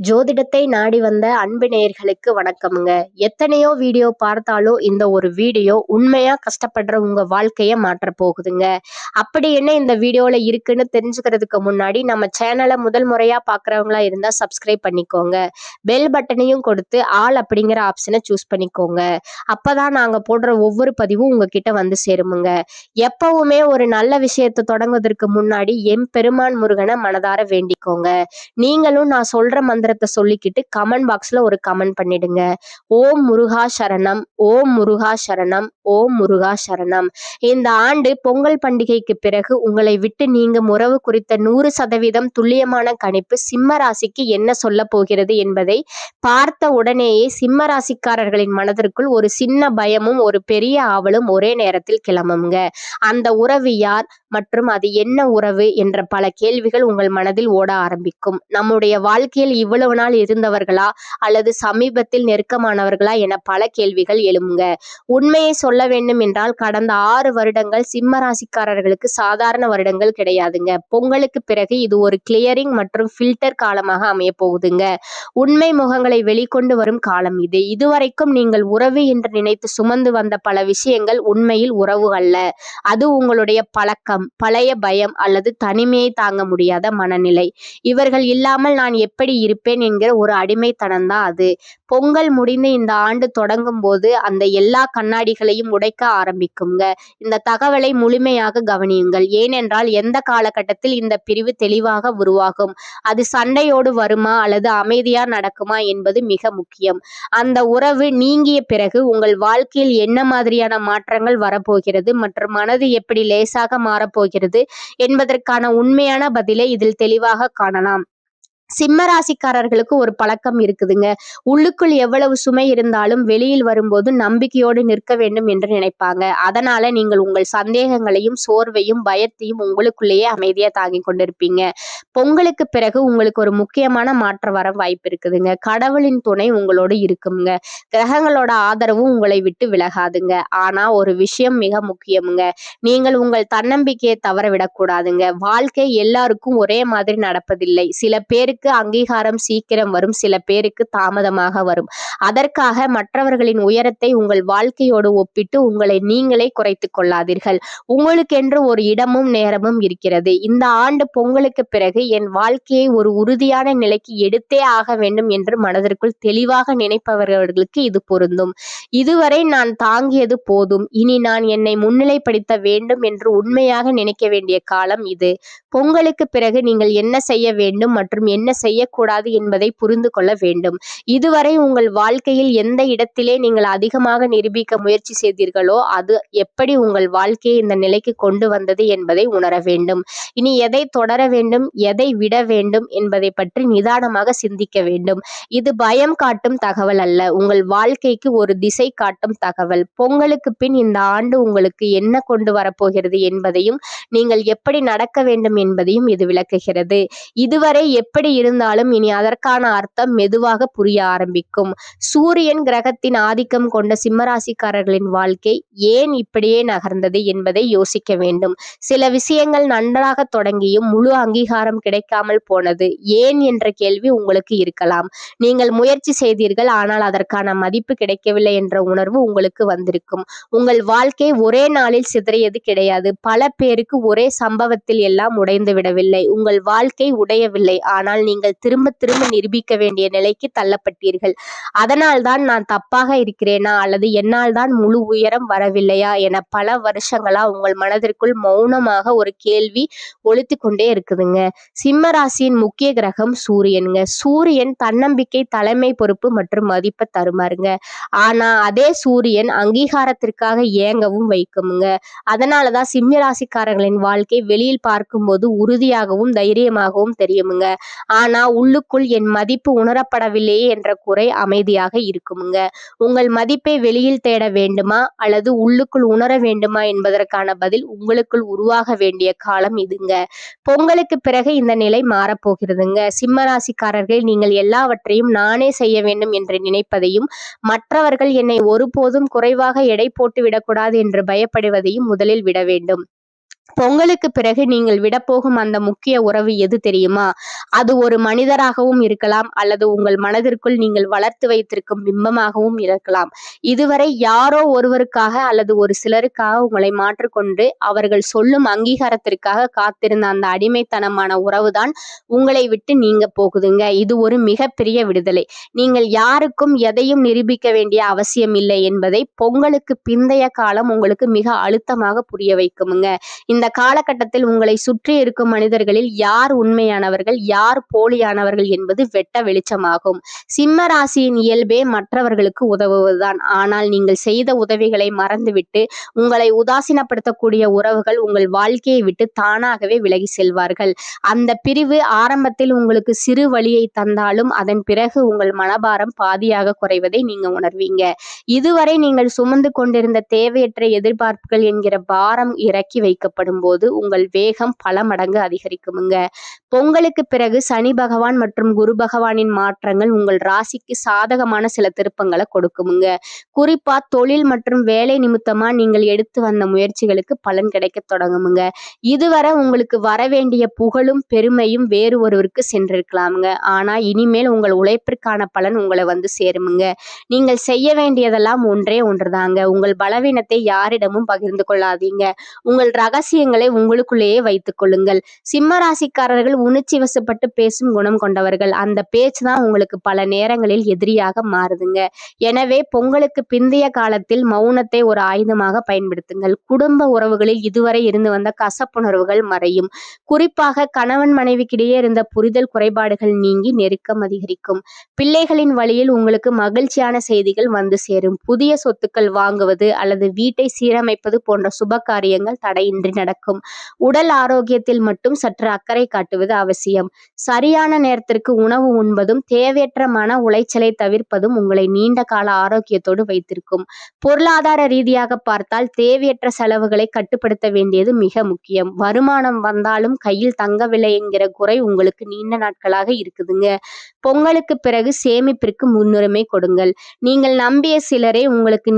ஜோதிடத்தை நாடி வந்த அன்பு நேயர்களுக்கு வணக்கமுங்க. எத்தனையோ வீடியோ பார்த்தாலும் இந்த ஒரு வீடியோ உண்மையா கஷ்டப்படுற உங்க வாழ்க்கைய மாற்ற போகுதுங்க. அப்படி என்ன இந்த வீடியோல இருக்குன்னு தெரிஞ்சுக்கிறதுக்கு முன்னாடி நம்ம சேனலை முதல் முறையா பாக்குறவங்களா இருந்தா சப்ஸ்கிரைப் பண்ணிக்கோங்க. பெல் பட்டனையும் கொடுத்து ஆல் அப்படிங்கிற ஆப்ஷனை சூஸ் பண்ணிக்கோங்க. அப்பதான் நாங்க போடுற ஒவ்வொரு பதிவும் உங்ககிட்ட வந்து சேருமுங்க. எப்பவுமே ஒரு நல்ல விஷயத்தை தொடங்குவதற்கு முன்னாடி எம் பெருமான் முருகனை மனதார வேண்டிக்கோங்க. நீங்களும் நான் சொல்ற மந்திரத்தை சொல்லிக்கிட்டு கமெண்ட் பாக்ஸ்ல ஒரு கமெண்ட் பண்ணிடுங்க. ஓம் முருகா சரணம், ஓம் முருகா சரணம், ஓம் முருகா சரணம். இந்த ஆண்டு பொங்கல் பண்டிகைக்கு பிறகு உங்களை விட்டு நீங்கும் உறவு குறித்த 100% துல்லியமான கணிப்பு சிம்ம ராசிக்கு என்ன சொல்ல போகிறது என்பதை பார்த்த உடனேயே சிம்ம ராசிக்காரர்களின் மனதிற்குள் ஒரு சின்ன பயமும் ஒரு பெரிய ஆவலும் ஒரே நேரத்தில் கிளம்புங்க. அந்த உறவு யார் மற்றும் அது என்ன உறவு என்ற பல கேள்விகள் உங்கள் மனதில் ஓட ஆரம்பிக்கும். நம்முடைய வாழ்க்கையில் இவ்வளவு நாள் இருந்தவர்களா அல்லது சமீபத்தில் நெருக்கமானவர்களா என பல கேள்விகள் எழுமுங்க. உண்மையை சொல்ல வேண்டும் என்றால் கடந்த 6 வருடங்கள் சிம்ம ராசிக்காரர்களுக்கு சாதாரண வருடங்கள் கிடையாதுங்க. பொங்கலுக்கு பிறகு இது ஒரு கிளியரிங் மற்றும் ஃபில்டர் காலமாக அமைய போகுதுங்க. உண்மை முகங்களை வெளிக்கொண்டு வரும் காலம் இது. இதுவரைக்கும் நீங்கள் உறவு என்று நினைத்து சுமந்து வந்த பல விஷயங்கள் உண்மையில் உறவு அல்ல. அது உங்களுடைய பழக்கம், பழைய பயம் அல்லது தனிமையை தாங்க முடியாத மனநிலை. இவர்கள் இல்லாமல் நான் எப்படி இருப்பேன் என்கிற ஒரு அடிமைத்தனம் தான் அது. பொங்கல் முடிந்து இந்த ஆண்டு தொடங்கும் போது அந்த எல்லா கண்ணாடிகளையும் உடைக்க ஆரம்பிக்குங்க. இந்த தகவலை முழுமையாக கவனியுங்கள். ஏனென்றால் எந்த காலகட்டத்தில் இந்த பிரிவு தெளிவாக உருவாகும், அது சண்டையோடு வருமா அல்லது அமைதியா நடக்குமா என்பது மிக முக்கியம். அந்த உறவு நீங்கிய பிறகு உங்கள் வாழ்க்கையில் என்ன மாதிரியான மாற்றங்கள் வரப்போகிறது மற்றும் மனது எப்படி லேசாக மாறப்போகிறது என்பதற்கான உண்மையான பதிலை இதில் தெளிவாக காணலாம். சிம்ம ராசிக்காரர்களுக்கு ஒரு பழக்கம் இருக்குதுங்க. உள்ளுக்குள் எவ்வளவு சுமை இருந்தாலும் வெளியில் வரும்போது நம்பிக்கையோடு நிற்க வேண்டும் என்று நினைப்பாங்க. அதனால நீங்கள் உங்கள் சந்தேகங்களையும் சோர்வையும் பயத்தையும் உங்களுக்குள்ளேயே அமைதியா தாங்கி கொண்டிருப்பீங்க. பொங்கலுக்கு பிறகு உங்களுக்கு ஒரு முக்கியமான மாற்றம் வர வாய்ப்பு இருக்குதுங்க. கடவுளின் துணை உங்களோடு இருக்குங்க. கிரகங்களோட ஆதரவும் உங்களை விட்டு விலகாதுங்க. ஆனா ஒரு விஷயம் மிக முக்கியமுங்க. நீங்கள் உங்கள் தன்னம்பிக்கையை தவற விடக்கூடாதுங்க. வாழ்க்கை எல்லாருக்கும் ஒரே மாதிரி நடப்பதில்லை. சில பேருக்கு அங்கீகாரம் சீக்கிரம் வரும், சில பேருக்கு தாமதமாக வரும். அதற்காக மற்றவர்களின் உயரத்தை உங்கள் வாழ்க்கையோடு ஒப்பிட்டு உங்களை நீங்களே குறைத்துக் கொள்ளாதீர்கள். உங்களுக்கென்று ஒரு இடமும் நேரமும் இருக்கிறது. இந்த ஆண்டு பொங்கலுக்கு பிறகு என் வாழ்க்கையை ஒரு உறுதியான நிலைக்கு எடுத்தே ஆக வேண்டும் என்று மனதிற்குள் தெளிவாக நினைப்பவர்களுக்கு இது பொருந்தும். இதுவரை நான் தாங்கியது போதும், இனி நான் என்னை முன்னிலைப்படுத்த வேண்டும் என்று உண்மையாக நினைக்க வேண்டிய காலம் இது. பொங்கலுக்கு பிறகு நீங்கள் என்ன செய்ய வேண்டும் மற்றும் என்ன செய்யக்கூடாது என்பதை புரிந்து கொள்ள வேண்டும். இதுவரை உங்கள் வாழ்க்கையில் எந்த இடத்திலே நீங்கள் அதிகமாக நிரூபிக்க முயற்சி செய்தீர்களோ அது எப்படி உங்கள் வாழ்க்கையை இந்த நிலைக்கு கொண்டு வந்தது என்பதை உணர வேண்டும். இனி எதை தொடர வேண்டும், எதை விட வேண்டும் என்பதை பற்றி நிதானமாக சிந்திக்க வேண்டும். இது பயம் காட்டும் தகவல் அல்ல, உங்கள் வாழ்க்கைக்கு ஒரு திசை காட்டும் தகவல். பொங்கலுக்கு பின் இந்த ஆண்டு உங்களுக்கு என்ன கொண்டு வரப்போகிறது என்பதையும் நீங்கள் எப்படி நடக்க வேண்டும் என்பதையும் இது விளக்குகிறது. இதுவரை எப்படி இருந்தாலும் இனி அதற்கான அர்த்தம் மெதுவாக புரிய ஆரம்பிக்கும். சூரியன் கிரகத்தின் ஆதிக்கம் கொண்ட சிம்மராசிக்காரர்களின் வாழ்க்கை ஏன் இப்படியே நகர்ந்தது என்பதை யோசிக்க வேண்டும். சில விஷயங்கள் நன்றாக தொடங்கியும் முழு அங்கீகாரம் கிடைக்காமல் போனது ஏன் என்ற கேள்வி உங்களுக்கு இருக்கலாம். நீங்கள் முயற்சி செய்தீர்கள், ஆனால் அதற்கான மதிப்பு கிடைக்கவில்லை என்ற உணர்வு உங்களுக்கு வந்திருக்கும். உங்கள் வாழ்க்கை ஒரே நாளில் சிதறியது கிடையாது. பல பேருக்கு ஒரே சம்பவத்தில் எல்லாம் உடைந்து விடவில்லை. உங்கள் வாழ்க்கை உடையவில்லை, ஆனால் நீங்கள் திரும்ப திரும்ப நிரூபிக்க வேண்டிய நிலைக்கு தள்ளப்பட்டீர்கள். அதனால்தான் நான் தப்பாக இருக்கிறேனா அல்லது என்னால் தான் முழு உயரம் வரவில்லையா என பல வருஷங்களா உங்கள் மனதிற்குள் மௌனமாக ஒரு கேள்வி ஒலித்து கொண்டே இருக்குதுங்க. சிம்ம ராசியின் முக்கிய கிரகம் சூரியனுங்க. சூரியன் தன்னம்பிக்கை, தலைமை பொறுப்பு மற்றும் மதிப்பை தருமாறுங்க. ஆனா அதே சூரியன் அங்கீகாரத்திற்காக ஏங்கவும் வைக்குமுங்க. அதனாலதான் சிம்ம ராசிக்காரர்களின் வாழ்க்கை வெளியில் பார்க்கும்போது உறுதியாகவும் தைரியமாகவும் தெரியுமுங்க. ஆனா உள்ளுக்குள் என் மதிப்பு உணரப்படவில்லையே என்ற குறை அமைதியாக இருக்குமுங்க. உங்கள் மதிப்பை வெளியில் தேட வேண்டுமா அல்லது உள்ளுக்குள் உணர வேண்டுமா என்பதற்கான பதில் உங்களுக்குள் உருவாக வேண்டிய காலம் இதுங்க. பொங்கலுக்கு பிறகு இந்த நிலை மாறப்போகிறதுங்க. சிம்ம ராசிக்காரர்கள், நீங்கள் எல்லாவற்றையும் நானே செய்ய வேண்டும் என்று நினைப்பதையும் மற்றவர்கள் என்னை ஒருபோதும் குறைவாக எடை போட்டு விடக்கூடாது என்று பயப்படுவதையும் முதலில் விட வேண்டும். பொங்கலுக்கு பிறகு நீங்கள் விடப்போகும் அந்த முக்கிய உறவு எது தெரியுமா? அது ஒரு மனிதராகவும் இருக்கலாம், அல்லது உங்கள் மனதிற்குள் நீங்கள் வளர்த்து வைத்திருக்கும் பிம்பமாகவும் இருக்கலாம். இதுவரை யாரோ ஒருவருக்காக அல்லது ஒரு சிலருக்காக உங்களை மாற்றிக்கொண்டு அவர்கள் சொல்லும் அங்கீகாரத்திற்காக காத்திருந்த அந்த அடிமைத்தனமான உறவுதான் உங்களை விட்டு நீங்க போகுதுங்க. இது ஒரு மிகப்பெரிய விடுதலை. நீங்கள் யாருக்கும் எதையும் நிரூபிக்க வேண்டிய அவசியம் இல்லை என்பதை பொங்கலுக்கு பிந்தைய காலம் உங்களுக்கு மிக அழுத்தமாக புரிய வைக்குமுங்க. இந்த காலகட்டத்தில் உங்களை சுற்றி இருக்கும் மனிதர்களில் யார் உண்மையானவர்கள், யார் போலியானவர்கள் என்பது வெட்ட வெளிச்சமாகும். சிம்ம ராசியின் இயல்பே மற்றவர்களுக்கு உதவுவதுதான். ஆனால் நீங்கள் செய்த உதவிகளை மறந்துவிட்டு உங்களை உதாசீனப்படுத்தக்கூடிய உறவுகள் உங்கள் வாழ்க்கையை விட்டு தானாகவே விலகி செல்வார்கள். அந்த பிரிவு ஆரம்பத்தில் உங்களுக்கு சிறு வலியை தந்தாலும் அதன் பிறகு உங்கள் மனபாரம் பாதியாக குறைவதை நீங்க உணர்வீங்க. இதுவரை நீங்கள் சுமந்து கொண்டிருந்த தேவையற்ற எதிர்பார்ப்புகள் என்கிற பாரம் இறக்கி வைக்கப்படும் போது உங்கள் வேகம் பல மடங்கு அதிகரிக்குமுங்க. பொங்கலுக்கு பிறகு சனி பகவான் மற்றும் குரு பகவானின் மாற்றங்கள் உங்கள் ராசிக்கு சாதகமான சில திருப்பங்களை கொடுக்குமுங்க. குறிப்பா தொழில் மற்றும் வேலை நிமித்தமா நீங்கள் எடுத்து வந்த முயற்சிகளுக்கு பலன் கிடைக்க தொடங்குமுங்க. இதுவரை உங்களுக்கு வரவேண்டிய புகழும் பெருமையும் வேறு ஒருவருக்கு சென்றிருக்கலாமுங்க. ஆனா இனிமேல் உங்கள் உழைப்பிற்கான பலன் உங்களை வந்து சேருமுங்க. நீங்கள் செய்ய வேண்டியதெல்லாம் ஒன்றே ஒன்றுதாங்க. உங்கள் பலவீனத்தை யாரிடமும் பகிர்ந்து கொள்ளாதீங்க. உங்கள் ரகசியங்களை உங்களுக்குள்ளேயே வைத்துக் கொள்ளுங்கள். சிம்ம ராசிக்காரர்கள் உணர்ச்சி வசப்பட்டு பேசும் குணம் கொண்டவர்கள். அந்த பேச்சு தான் உங்களுக்கு பல நேரங்களில் எதிரியாக மாறுதுங்க. எனவே பொங்கலுக்கு பிந்தைய காலத்தில் மௌனத்தை ஒரு ஆயுதமாக பயன்படுத்துங்கள். குடும்ப உறவுகளில் இதுவரை இருந்து வந்த கசப்புணர்வுகள் மறையும். குறிப்பாக கணவன் மனைவிக்கிடையே இருந்த புரிதல் குறைபாடுகள் நீங்கி நெருக்கம் அதிகரிக்கும். பிள்ளைகளின் வழியில் உங்களுக்கு மகிழ்ச்சியான செய்திகள் வந்து சேரும். புதிய சொத்துக்கள் வாங்குவது அல்லது வீட்டை சீரமைப்பது போன்ற சுப காரியங்கள் தடையின்றி நடக்கும். உடல் ஆரோக்கியத்தில் மட்டும் சற்று அக்கறை காட்டுவது அவசியம். சரியான நேரத்திற்கு உணவு உண்பதும் தேவையற்ற மன உளைச்சலை தவிர்ப்பதும் உங்களை நீண்ட கால ஆரோக்கியத்தோடு வைத்திருக்கும். பொருளாதார ரீதியாக பார்த்தால் தேவையற்ற செலவுகளை கட்டுப்படுத்த வேண்டியது மிக முக்கியம். வருமானம் வந்தாலும் கையில் தங்கவில்லை என்கிற குறை உங்களுக்கு நீண்ட நாட்களாக இருக்குதுங்க. பொங்கலுக்கு பிறகு சேமிப்பிற்கு முன்னுரிமை கொடுங்கள். நீங்கள் நம்பிய சிலரே உங்களுக்கு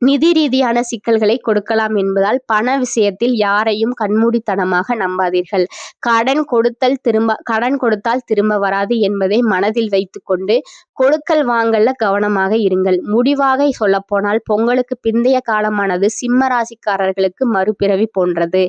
நிதி ரீதியான சிக்கல்களை கொடுக்கலாம் என்பதால் பண விஷயத்தில் யாரையும் கண்மூடித்தனமாக நம்பாதீர்கள். கடன் கொடுத்தால் திரும்ப வராது என்பதை மனதில் வைத்துக்கொண்டு கொடுக்கல் வாங்கல்ல கவனமாக இருங்கள். முடிவாக சொல்ல போனால் பொங்கலுக்கு பிந்தைய காலமானது சிம்ம ராசிக்காரர்களுக்கு மறுபிறவி போன்றது.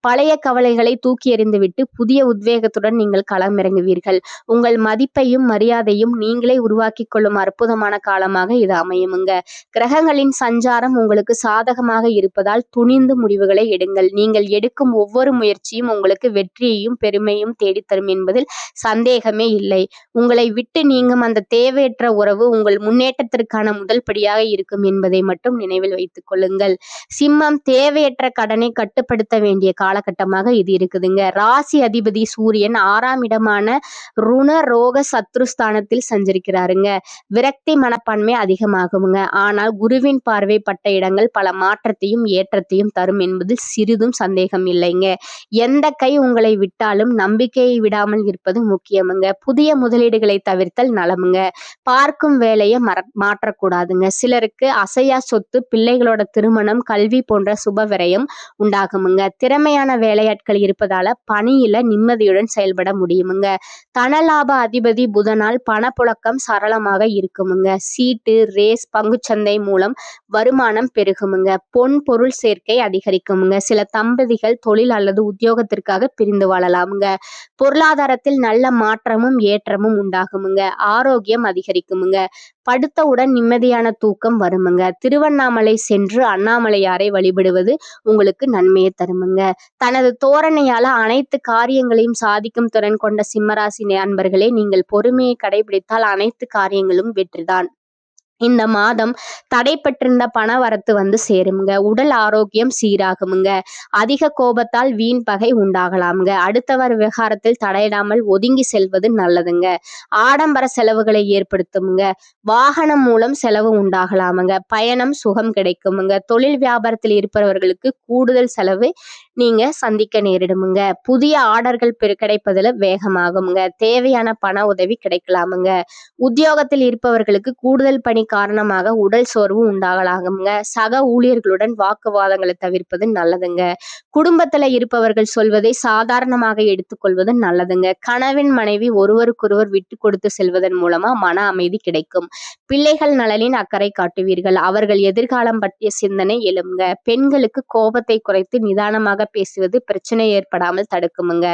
பழைய கவலைகளை தூக்கி எறிந்துவிட்டு புதிய உத்வேகத்துடன் நீங்கள் களமிறங்குவீர்கள். உங்கள் மதிப்பையும் மரியாதையும் நீங்களே உருவாக்கி கொள்ளும் அற்புதமான காலமாக இது அமையுமுங்க. கிரகங்களின் சஞ்சாரம் உங்களுக்கு சாதகமாக இருப்பதால் துணிந்து முடிவுகளை எடுங்கள். நீங்கள் எடுக்கும் ஒவ்வொரு முயற்சியும் உங்களுக்கு வெற்றியையும் பெருமையும் தேடித்தரும் என்பதில் சந்தேகமே இல்லை. உங்களை விட்டு நீங்கும் அந்த தேவையற்ற உறவு உங்கள் முன்னேற்றத்திற்கான முதல் படியாக இருக்கும் என்பதை மட்டும் நினைவில் வைத்துக் கொள்ளுங்கள். சிம்மம் தேவையற்ற கடனை கட்டுப்படுத்த வேண்டிய காலகட்டமாக இது இருக்குதுங்க. ராசி அதிபதி சூரியன் 6ஆம் இடமான ருண ரோக சத்ருஸ்தானத்தில் சஞ்சரிக்கிறாருங்க. விரக்தி மனப்பான்மை அதிகமாகுங்க. ஆனால் குருவின் பார்வை பட்ட இடங்கள் பல மாற்றத்தையும் ஏற்றத்தையும் தரும் என்பதில் சிறிதும் சந்தேகம் இல்லைங்க. எந்த கை உங்களை விட்டாலும் நம்பிக்கையை விடாமல் இருப்பது முக்கியமுங்க. புதிய முதலீடுகளை தவிர்த்தல் நலமுங்க. பார்க்கும் வேலையை மாற்றக்கூடாதுங்க. சிலருக்கு அசையா சொத்து, பிள்ளைகளோட திருமணம், கல்வி போன்ற சுப விரயம் உண்டாகுமுங்க. திறமையான வேலையாட்கள் இருப்பதால பணியில நிம்மதியுடன் செயல்பட முடியுமுங்க. தனலாப அதிபதி புதனால் பணப்புழக்கம் சரளமாக இருக்குமுங்க. சீட்டு, ரேஸ், பங்குச்சந்தை மூலம் வருமானம் பெருகுமுங்க. பொன் பொருள் சேர்க்கை அதிகரிக்குமுங்க. சில தம்பதிகள் தொழில் அல்லது உத்தியோகத்திற்காக பிரிந்து வாழலாமுங்க. பொருளாதாரத்தில் நல்ல மாற்றமும் ஏற்றமும் உண்டாகுமுங்க. ஆரோக்கியம் அதிகரிக்குமுங்க. படுத்தவுடன் நிம்மதியான தூக்கம் வருமுங்க. திருவண்ணாமலை சென்று அண்ணாமலையாரை வழிபடுவது உங்களுக்கு நன்மையை தருமுங்க. தனது தோரணையால அனைத்து காரியங்களையும் சாதிக்கும் திறன் கொண்ட சிம்மராசி அன்பர்களே, நீங்கள் பொறுமையை கடைபிடித்தால் அனைத்து காரியங்களும் வெற்றிதான். இந்த மாதம் தடைப்பட்டிருந்த பண வரத்து வந்து சேருமுங்க. உடல் ஆரோக்கியம் சீராகுமுங்க. அதிக கோபத்தால் வீண் பகை உண்டாகலாமுங்க. அடுத்தவர் விவகாரத்தில் தடையிடாமல் ஒதுங்கி செல்வது நல்லதுங்க. ஆடம்பர செலவுகளை ஏற்படுத்துமுங்க. வாகனம் மூலம் செலவு உண்டாகலாமுங்க. பயணம் சுகம் கிடைக்குமுங்க. தொழில் வியாபாரத்தில் இருப்பவர்களுக்கு கூடுதல் செலவு நீங்க சந்திக்க நேரிடுமுங்க. புதிய ஆர்டர்கள் கிடைப்பதுல வேகமாகுமுங்க. தேவையான பண உதவி கிடைக்கலாமுங்க. உத்தியோகத்தில் இருப்பவர்களுக்கு கூடுதல் பணி காரணமாக உடல் சோர்வு உண்டாகலாகுங்க. சக ஊழியர்களுடன் வாக்குவாதங்களை தவிர்ப்பது நல்லதுங்க. குடும்பத்துல இருப்பவர்கள் சொல்வதை சாதாரணமாக எடுத்துக்கொள்வது நல்லதுங்க. கணவன் மனைவி ஒருவருக்கொருவர் விட்டு கொடுத்து செல்வதன் மூலமா மன அமைதி கிடைக்கும். பிள்ளைகள் நலனின் அக்கறை காட்டுவீர்கள். அவர்கள் எதிர்காலம் பற்றிய சிந்தனை எழுங்க. பெண்களுக்கு கோபத்தை குறைத்து நிதானமாக பேசுவது பிரச்சனை ஏற்படாமல் தடுக்குமுங்க.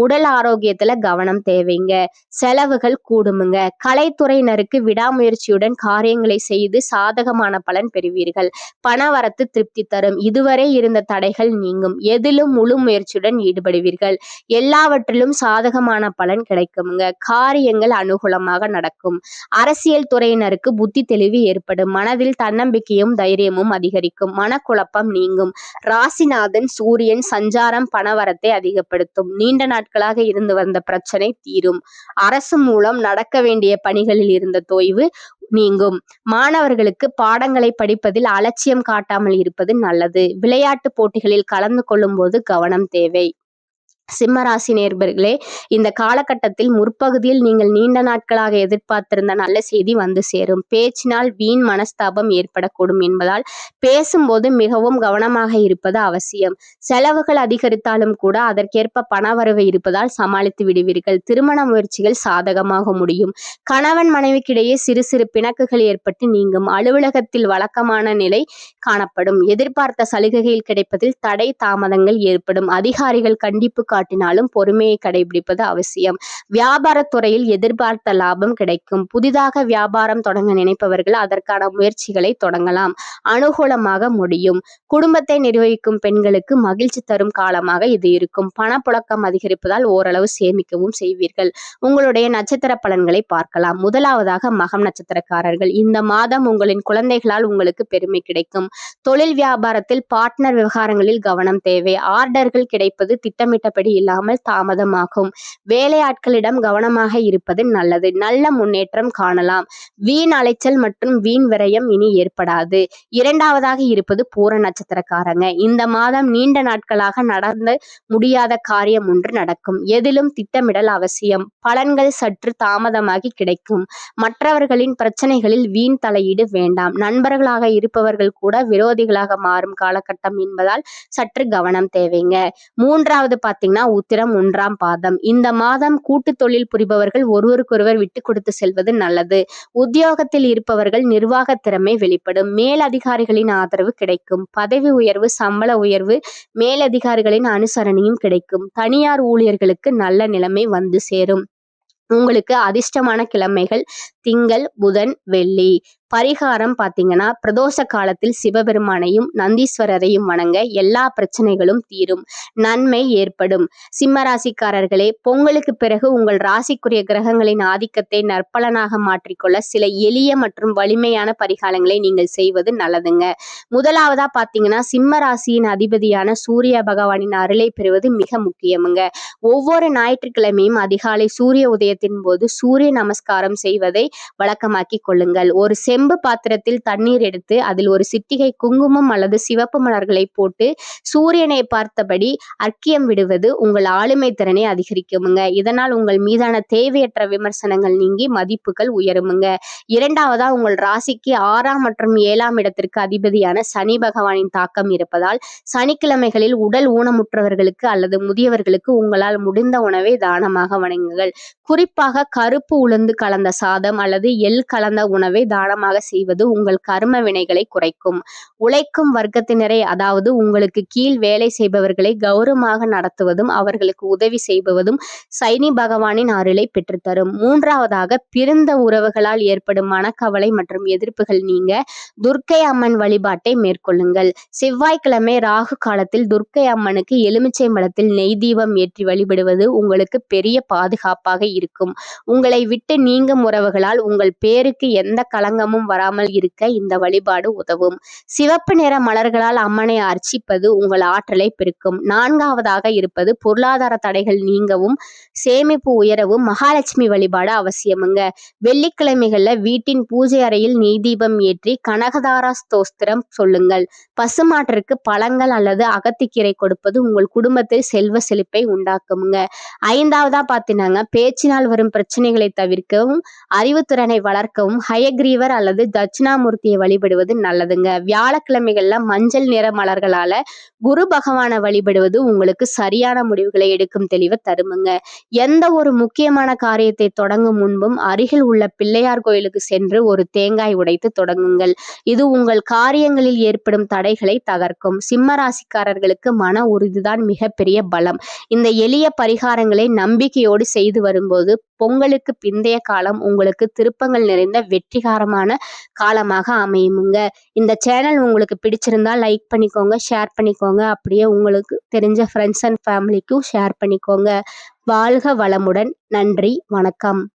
உடல் ஆரோக்கியத்துல கவனம் தேவைங்க. செலவுகள் கூடுமுங்க. கலைத்துறையினருக்கு விடாமுயற்சியுடன் காரியங்களை செய்து சாதகமான பலன் பெறுவீர்கள். பணவரத்து திருப்தி தரும். இதுவரை இருந்த தடைகள் நீங்கும். எதிலும் முழு முயற்சியுடன் ஈடுபடுவீர்கள். எல்லாவற்றிலும் சாதகமான பலன் கிடைக்குமுங்க. காரியங்கள் அனுகூலமாக நடக்கும். அரசியல் துறையினருக்கு புத்தி தெளிவு ஏற்படும். மனதில் தன்னம்பிக்கையும் தைரியமும் அதிகரிக்கும். மனக்குழப்பம் நீங்கும். ராசிநாதன் சூரியன் சஞ்சாரம் பணவரத்தை அதிகப்படுத்தும். நீண்ட நாட்களாக இருந்து வந்த பிரச்சனை தீரும். அரசு மூலம் நடக்க வேண்டிய பணிகளில் இருந்த தொய்வு நீங்கும். மாணவர்களுக்கு பாடங்களை படிப்பதில் அலட்சியம் காட்டாமல் இருப்பது நல்லது. விளையாட்டு போட்டிகளில் கலந்து கொள்ளும் போது கவனம் தேவை. சிம்மராசி நேயர்களே, இந்த காலகட்டத்தில் முற்பகுதியில் நீங்கள் நீண்ட நாட்களாக எதிர்பார்த்திருந்த நல்ல செய்தி வந்து சேரும். பேச்சினால் வீண் மனஸ்தாபம் ஏற்படக்கூடும் என்பதால் பேசும்போது மிகவும் கவனமாக இருப்பது அவசியம். செலவுகள் அதிகரித்தாலும் கூட அதற்கேற்ப பணவரவு இருப்பதால் சமாளித்து விடுவீர்கள். திருமண முயற்சிகள் சாதகமாக முடியும். கணவன் மனைவிக்கிடையே சிறு சிறு பிணக்குகள் ஏற்பட்டு நீங்கும். அலுவலகத்தில் வழக்கமான நிலை காணப்படும். எதிர்பார்த்த சலுகைகள் கிடைப்பதில் தடை தாமதங்கள் ஏற்படும். அதிகாரிகள் கண்டிப்பு காட்டினாலும் பொறுமையை கடைபிடிப்பது அவசியம். வியாபாரத்துறையில் எதிர்பார்த்த லாபம் கிடைக்கும். புதிதாக வியாபாரம் தொடங்க நினைப்பவர்கள் அதற்கான முயற்சிகளை தொடங்கலாம். அனுகூலமாக முடியும். குடும்பத்தை நிர்வகிக்கும் பெண்களுக்கு மகிழ்ச்சி தரும் காலமாக இது இருக்கும். பணப்புழக்கம் அதிகரிப்பதால் ஓரளவு சேமிக்கவும் செய்வீர்கள். உங்களுடைய நட்சத்திர பலன்களை பார்க்கலாம். முதலாவதாக மகம் நட்சத்திரக்காரர்கள். இந்த மாதம் உங்களின் குழந்தைகளால் உங்களுக்கு பெருமை கிடைக்கும். தொழில் வியாபாரத்தில் பார்ட்னர் விவகாரங்களில் கவனம் தேவை. ஆர்டர்கள் கிடைப்பது திட்டமிட்டபடி இல்லாமல் தாமதமாகும். வேலையாட்களிடம் கவனமாக இருப்பது நல்லது. நல்ல முன்னேற்றம் காணலாம். வீண் அலைச்சல் மற்றும் வீண் விரயம் இனி ஏற்படாது. இரண்டாவதாக இருப்பது பூர நட்சத்திரக்காரங்க. இந்த மாதம் நீண்ட நாட்களாக நடந்து முடியாத காரியம் ஒன்று நடக்கும். எதிலும் திட்டமிடல் அவசியம். பலன்கள் சற்று தாமதமாகி கிடைக்கும். மற்றவர்களின் பிரச்சனைகளில் வீண் தலையீடு வேண்டாம். நண்பர்களாக இருப்பவர்கள் கூட விரோதிகளாக மாறும் காலகட்டம் என்பதால் சற்று கவனம் தேவைங்க. மூன்றாவது பார்த்தீங்கன்னா உத்திரம் 1ஆம் பாதம். இந்த மாதம் கூட்டு தொழில் புரிபவர்கள் ஒருவருக்கொருவர் விட்டு கொடுத்து செல்வது நல்லது. உத்தியோகத்தில் இருப்பவர்கள் நிர்வாக திறமை வெளிப்படும். மேலதிகாரிகளின் ஆதரவு கிடைக்கும். பதவி உயர்வு, சம்பள உயர்வு, மேலதிகாரிகளின் அனுசரணையும் கிடைக்கும். தனியார் ஊழியர்களுக்கு நல்ல நிலைமை வந்து சேரும். உங்களுக்கு அதிர்ஷ்டமான கிழமைகள் திங்கள், புதன், வெள்ளி. பரிகாரம் பார்த்தீங்கன்னா பிரதோஷ காலத்தில் சிவபெருமானையும் நந்தீஸ்வரரையும் வணங்க எல்லா பிரச்சனைகளும் தீரும். நன்மை ஏற்படும். சிம்ம ராசிக்காரர்களே, பொங்கலுக்கு பிறகு உங்கள் ராசிக்குரிய கிரகங்களின் ஆதிக்கத்தை நற்பலனாக மாற்றிக்கொள்ள சில எளிய மற்றும் வலிமையான பரிகாரங்களை நீங்கள் செய்வது நல்லதுங்க. முதலாவதா பார்த்தீங்கன்னா சிம்ம ராசியின் அதிபதியான சூரிய பகவானின் அருளை பெறுவது மிக முக்கியமுங்க. ஒவ்வொரு ஞாயிற்றுக்கிழமையும் அதிகாலை சூரிய உதயத்தின் போது சூரிய நமஸ்காரம் செய்வதை வழக்கமாக்கி கொள்ளுங்கள். ஒரு செம்பு பாத்திரத்தில் தண்ணீர் எடுத்து அதில் ஒரு சிட்டிகை குங்குமம் அல்லது சிவப்பு மலர்களை போட்டு சூரியனை பார்த்தபடி அர்க்கியம் விடுவது உங்கள் ஆளுமை திறனை அதிகரிக்குமுங்க. இதனால் உங்கள் மீதான தேவையற்ற விமர்சனங்கள் நீங்கி மதிப்புகள் உயருமுங்க. இரண்டாவதா, உங்கள் ராசிக்கு 6ஆம் மற்றும் 7ஆம் இடத்திற்கு அதிபதியான சனி பகவானின் தாக்கம் இருப்பதால் சனிக்கிழமைகளில் உடல் ஊனமுற்றவர்களுக்கு அல்லது முதியவர்களுக்கு உங்களால் முடிந்த உணவை தானமாக வழங்குங்கள். குறிப்பாக கருப்பு உளுந்து கலந்த சாதம் அல்லது எள் கலந்த உணவை தானமாக செய்வது உங்கள் கர்ம வினைகளை குறைக்கும். உழைக்கும் வர்க்கத்தினரை, அதாவது உங்களுக்கு கீழ் வேலை செய்பவர்களை கௌரவமாக நடத்துவதும் அவர்களுக்கு உதவி செய்வதும் சனி பகவானின் அருளை பெற்றுத்தரும். மூன்றாவதாக, பிறந்த உறவுகளால் ஏற்படும் மனக்கவலை மற்றும் எதிர்ப்புகள் நீங்க துர்க்கை அம்மன் வழிபாட்டை மேற்கொள்ளுங்கள். செவ்வாய்க்கிழமை ராகு காலத்தில் துர்க்கை அம்மனுக்கு எலுமிச்சை மலத்தில் நெய் தீபம் ஏற்றி வழிபடுவது உங்களுக்கு பெரிய பாதுகாப்பாக இருக்கும். உங்களை விட்டு நீங்கும் உறவுகளால் உங்கள் பேருக்கு எந்த களங்கமும் வராமல் இருக்க இந்த வழிபாடு உதவும். சிவப்பு நிற மலர்களால் அம்மனை அர்ச்சிப்பது உங்கள் ஆற்றலை பெருக்கும். நான்காவதாக இருப்பது பொருளாதார தடைகள் நீங்கவும் சேமிப்பு உயரவும் மகாலட்சுமி வழிபாடு அவசியமுங்க. வெள்ளிக்கிழமைகள்ல வீட்டின் பூஜை அறையில் நெய் தீபம் ஏற்றி கனகதாரா ஸ்தோத்திரம் சொல்லுங்கள். பசுமாட்டிற்கு பழங்கள் அல்லது அகத்திக்கீரை கொடுப்பது உங்கள் குடும்பத்தில் செல்வ செழிப்பை உண்டாக்குமுங்க. ஐந்தாவதா பார்த்தீங்கன்னா பேச்சினால் வரும் பிரச்சனைகளை தவிர்க்கவும் அறிவுத்திறனை வளர்க்கவும் ஹயக்ரீவர் அல்லது அல்லது தட்சிணாமூர்த்தியை வழிபடுவது நல்லதுங்க. வியாழக்கிழமைகள்ல மஞ்சள் நிற மலர்களால குரு பகவானை வழிபடுவது உங்களுக்கு சரியான முடிவுகளை எடுக்கும் தெளிவை தருமுங்க. எந்த ஒரு முக்கியமான காரியத்தை தொடங்கும் முன்பும் அருகில் உள்ள பிள்ளையார் கோயிலுக்கு சென்று ஒரு தேங்காய் உடைத்து தொடங்குங்கள். இது உங்கள் காரியங்களில் ஏற்படும் தடைகளை தகர்க்கும். சிம்ம ராசிக்காரர்களுக்கு மன உறுதிதான் மிகப்பெரிய பலம். இந்த எளிய பரிகாரங்களை நம்பிக்கையோடு செய்து வரும்போது பொங்கலுக்கு பிந்தைய காலம் உங்களுக்கு திருப்பங்கள் நிறைந்த வெற்றிகரமான காலமாக அமையுமுங்க. இந்த சேனல் உங்களுக்கு பிடிச்சிருந்தா லைக் பண்ணிக்கோங்க, ஷேர் பண்ணிக்கோங்க. அப்படியே உங்களுக்கு தெரிஞ்ச ஃப்ரெண்ட்ஸ் அண்ட் ஃபேமிலிக்கும் ஷேர் பண்ணிக்கோங்க. வாழ்க வளமுடன். நன்றி, வணக்கம்.